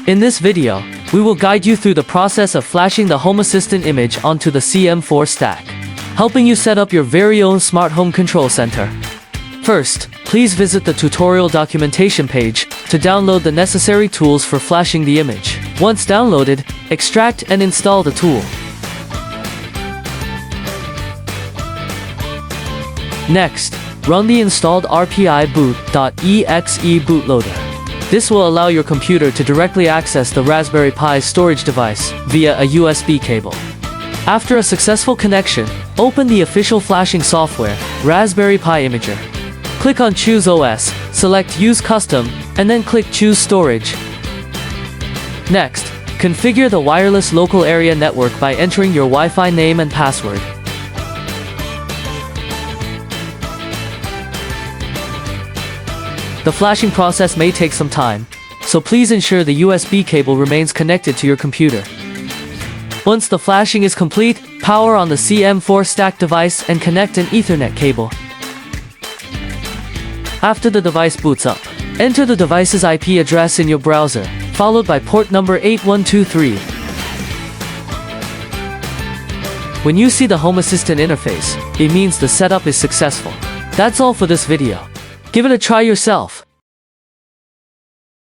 In this video, we will guide you through the process of flashing the Home Assistant image onto the CM4Stack, helping you set up your very own smart home control center. First, please visit the tutorial documentation page to download the necessary tools for flashing the image. Once downloaded, extract and install the tool. Next, run the installed RPI boot.exe bootloader. This will allow your computer to directly access the Raspberry Pi's storage device via a USB cable. After a successful connection, open the official flashing software, Raspberry Pi Imager. Click on Choose OS, select Use Custom, and then click Choose Storage. Next, configure the wireless local area network by entering your Wi-Fi name and password. The flashing process may take some time, so please ensure the USB cable remains connected to your computer. Once the flashing is complete, power on the CM4Stack device and connect an Ethernet cable. After the device boots up, enter the device's IP address in your browser, followed by port number 8123. When you see the Home Assistant interface, it means the setup is successful. That's all for this video. Give it a try yourself.